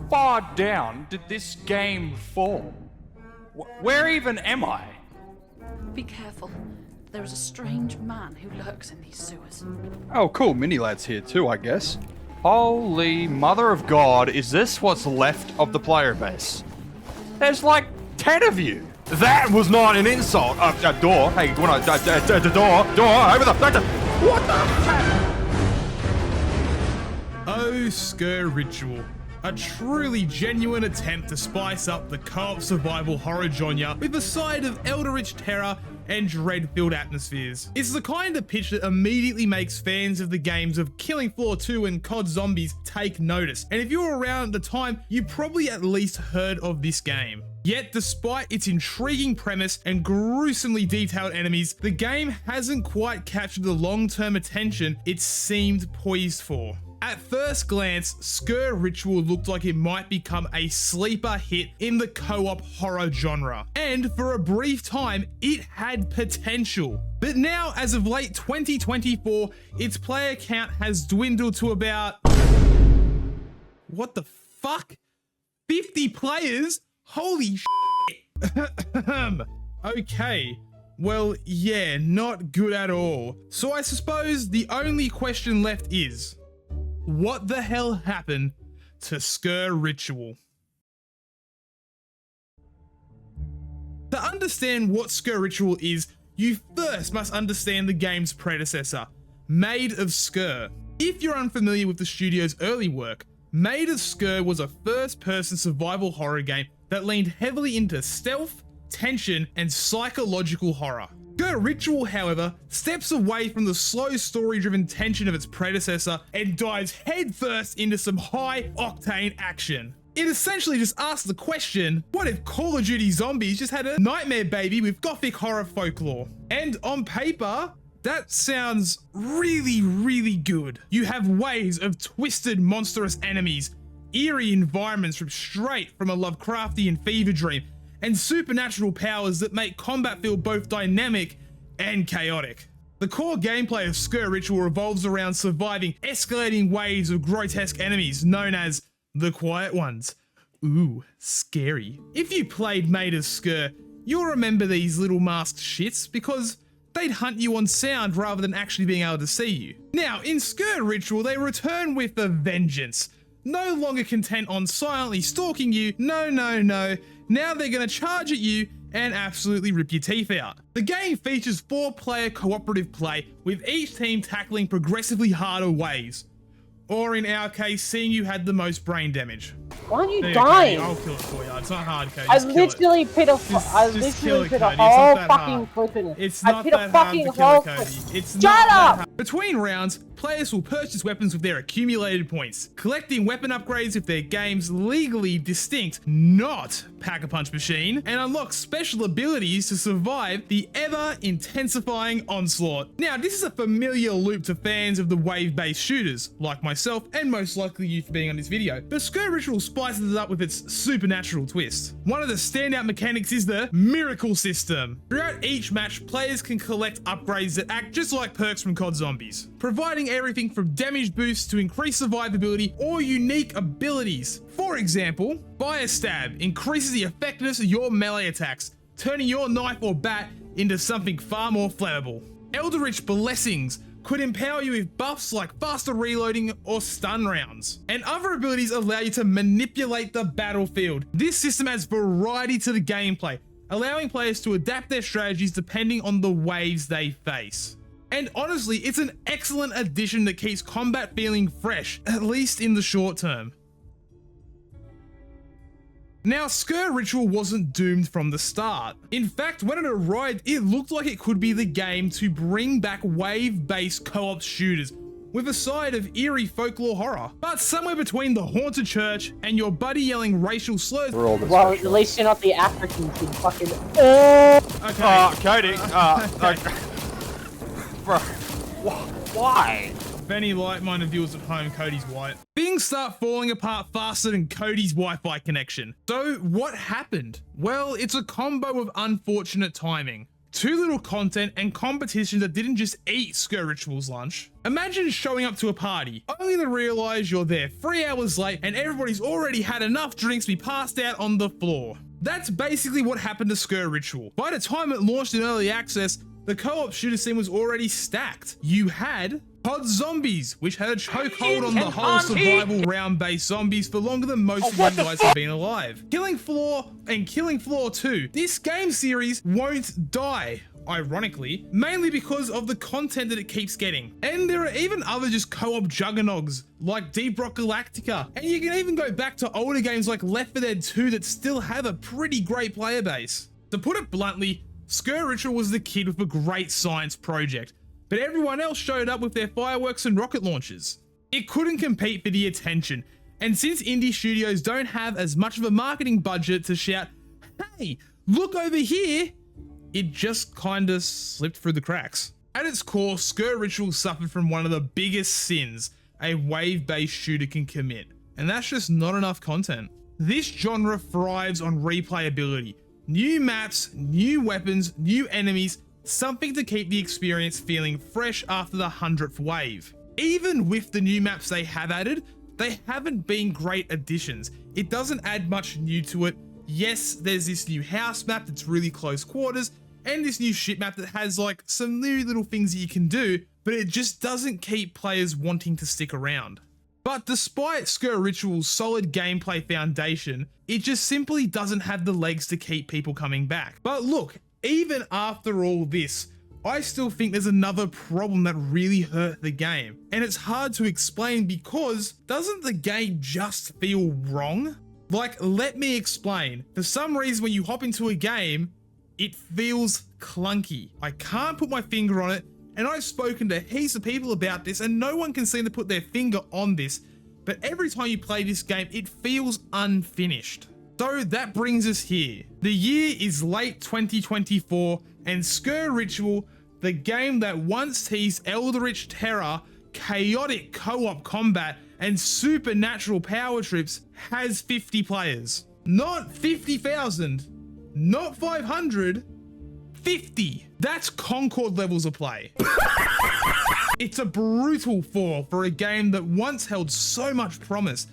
far down did this game fall? Where even am I? Be careful. There is a strange man who lurks in these sewers. Oh cool, Mini-Lad's here too, I guess. Holy mother of God, is this what's left of the player base? There's like 10 of you. That was not an insult. Door. Hey, door, open the. What the heck? Oh, Sker Ritual. A truly genuine attempt to spice up the co-op survival horror genre with a side of eldritch terror and dread-filled atmospheres. It's the kind of pitch that immediately makes fans of the games of Killing Floor 2 and COD Zombies take notice, and if you were around at the time, you probably at least heard of this game. Yet, despite its intriguing premise and gruesomely detailed enemies, the game hasn't quite captured the long-term attention it seemed poised for. At first glance, Sker Ritual looked like it might become a sleeper hit in the co-op horror genre, and for a brief time, it had potential. But now, as of late 2024, its player count has dwindled to about... What the fuck? 50 players? Holy shit! Okay. Well, yeah, not good at all. So I suppose the only question left is... what the hell happened to Sker Ritual? To understand what Sker Ritual is, you first must understand the game's predecessor, Made of Sker. If you're unfamiliar with the studio's early work, Made of Sker was a first-person survival horror game that leaned heavily into stealth, tension, and psychological horror. Sker Ritual, however, steps away from the slow story-driven tension of its predecessor and dives headfirst into some high-octane action. It essentially just asks the question, what if Call of Duty Zombies just had a nightmare baby with gothic horror folklore? And on paper, that sounds really, really good. You have waves of twisted, monstrous enemies, eerie environments ripped straight from a Lovecraftian fever dream, and supernatural powers that make combat feel both dynamic and chaotic. The core gameplay of Sker Ritual revolves around surviving escalating waves of grotesque enemies known as the Quiet Ones. Ooh, scary. If you played Made of Sker, you'll remember these little masked shits because they'd hunt you on sound rather than actually being able to see you. Now, in Sker Ritual, they return with a vengeance. No longer content on silently stalking you, no. Now they're gonna charge at you and absolutely rip your teeth out. The game features 4-player cooperative play, with each team tackling progressively harder waves. Or in our case, seeing you had the most brain damage. Why aren't you dying? I'll kill it for you. It's not hard, Cody. I literally put a whole fucking clip in it. It's not that hard to kill it, Cody. It's Shut up! Between rounds, players will purchase weapons with their accumulated points, collecting weapon upgrades with their game's legally distinct, not Pack-a-Punch machine, and unlock special abilities to survive the ever-intensifying onslaught. Now, this is a familiar loop to fans of the wave-based shooters, like myself, and most likely you for being on this video, but Sker Ritual spices it up with its supernatural twist. One of the standout mechanics is the Miracle System. Throughout each match, players can collect upgrades that act just like perks from COD Zombies, providing everything from damage boosts to increased survivability or unique abilities. For example, Fire Stab increases the effectiveness of your melee attacks, turning your knife or bat into something far more flammable. Eldritch Blessings could empower you with buffs like faster reloading or stun rounds. And other abilities allow you to manipulate the battlefield. This system adds variety to the gameplay, allowing players to adapt their strategies depending on the waves they face. And honestly, it's an excellent addition that keeps combat feeling fresh, at least in the short term. Now, Sker Ritual wasn't doomed from the start. In fact, when it arrived, it looked like it could be the game to bring back wave-based co-op shooters with a side of eerie folklore horror. But somewhere between the haunted church and your buddy yelling racial slurs. Well, at least you're not the African kid fucking. Okay. Cody. Bro, why? If any like-minded viewers at home, Cody's white. Things start falling apart faster than Cody's Wi-Fi connection. So what happened? Well, it's a combo of unfortunate timing. too little content, and competition that didn't just eat Sker Ritual's lunch. Imagine showing up to a party, only to realize you're there 3 hours late and everybody's already had enough drinks to be passed out on the floor. That's basically what happened to Sker Ritual. By the time it launched in early access, the co-op shooter scene was already stacked. You had COD Zombies, which had a chokehold on the whole survival round-based zombies for longer than most of you guys have been alive. Killing Floor and Killing Floor 2. This game series won't die, ironically, mainly because of the content that it keeps getting. And there are even other just co-op juggernauts like Deep Rock Galactica. And you can even go back to older games like Left 4 Dead 2 that still have a pretty great player base. To put it bluntly, Sker Ritual was the kid with a great science project, but everyone else showed up with their fireworks and rocket launchers. It couldn't compete for the attention, and since indie studios don't have as much of a marketing budget to shout, "Hey, look over here," it just kinda slipped through the cracks. At its core, Sker Ritual suffered from one of the biggest sins a wave-based shooter can commit, and that's just not enough content. This genre thrives on replayability. New maps, new weapons, new enemies, something to keep the experience feeling fresh after the 100th wave. Even with the new maps they have added, they haven't been great additions. It doesn't add much new to it. Yes, there's this new house map that's really close quarters, and this new ship map that has like some new little things that you can do, but it just doesn't keep players wanting to stick around. But despite Sker Ritual's solid gameplay foundation, it just simply doesn't have the legs to keep people coming back. But look, even after all this, I still think there's another problem that really hurt the game. And it's hard to explain because doesn't the game just feel wrong? Like, let me explain. For some reason, when you hop into a game, it feels clunky. I can't put my finger on it, and I've spoken to heaps of people about this, and no one can seem to put their finger on this, but every time you play this game, it feels unfinished. So that brings us here. The year is late 2024, and Sker Ritual, the game that once teased eldritch terror, chaotic co-op combat, and supernatural power trips, has 50 players. Not 50,000, not 500, 50. That's Concord levels of play. It's a brutal fall for a game that once held so much promise,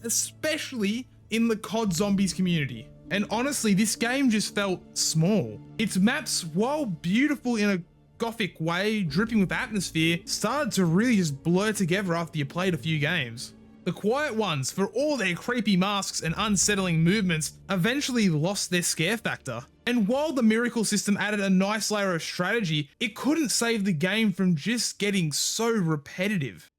especially in the COD Zombies community. And honestly, this game just felt small. Its maps, while beautiful in a gothic way, dripping with atmosphere, started to really just blur together after you played a few games. The quiet ones, for all their creepy masks and unsettling movements, eventually lost their scare factor. And while the miracle system added a nice layer of strategy, it couldn't save the game from just getting so repetitive.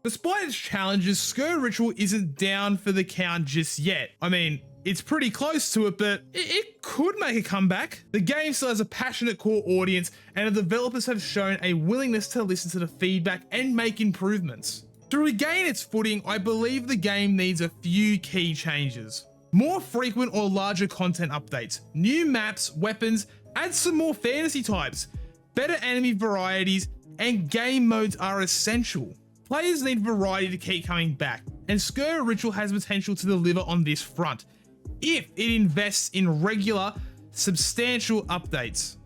Despite its challenges, Sker Ritual isn't down for the count just yet. I mean, it's pretty close to it, but it could make a comeback. The game still has a passionate core audience, and the developers have shown a willingness to listen to the feedback and make improvements. To regain its footing, I believe the game needs a few key changes. More frequent or larger content updates, new maps, weapons, add some more fantasy types, better enemy varieties, and game modes are essential. Players need variety to keep coming back, and Sker Ritual has potential to deliver on this front, if it invests in regular, substantial updates.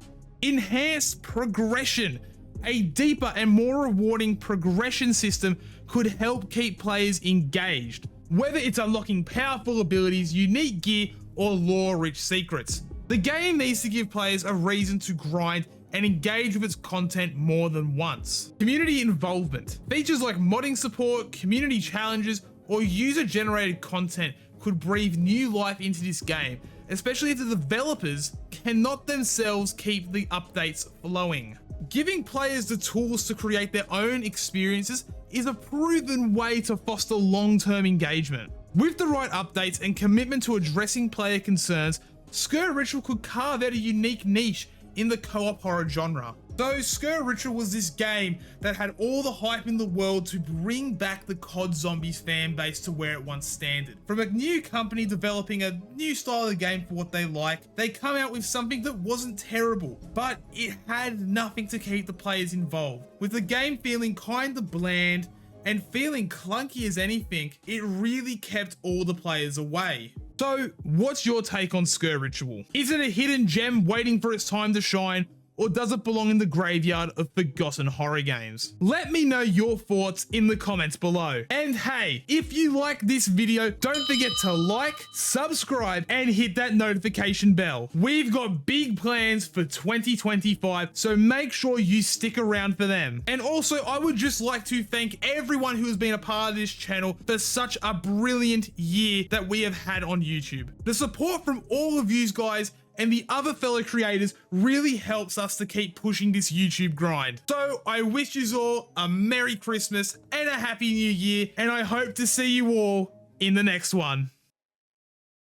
Enhanced progression. A deeper and more rewarding progression system could help keep players engaged, whether it's unlocking powerful abilities, unique gear, or lore-rich secrets. The game needs to give players a reason to grind and engage with its content more than once. Community involvement. Features like modding support, community challenges, or user-generated content could breathe new life into this game, especially if the developers cannot themselves keep the updates flowing. Giving players the tools to create their own experiences is a proven way to foster long-term engagement. With the right updates and commitment to addressing player concerns, Sker Ritual could carve out a unique niche in the co-op horror genre. So Sker Ritual was this game that had all the hype in the world to bring back the COD Zombies fan base to where it once standed. From a new company developing a new style of game for what they like, they come out with something that wasn't terrible, but it had nothing to keep the players involved. With the game feeling kinda bland and feeling clunky as anything, it really kept all the players away. So, what's your take on Sker Ritual? Is it a hidden gem waiting for its time to shine, or does it belong in the graveyard of forgotten horror games? Let me know your thoughts in the comments below. And hey, if you like this video, don't forget to like, subscribe, and hit that notification bell. We've got big plans for 2025, so make sure you stick around for them. And also, I would just like to thank everyone who has been a part of this channel for such a brilliant year that we have had on YouTube. The support from all of you guys and the other fellow creators really helps us to keep pushing this YouTube grind. So I wish you all a Merry Christmas and a Happy New Year, and I hope to see you all in the next one.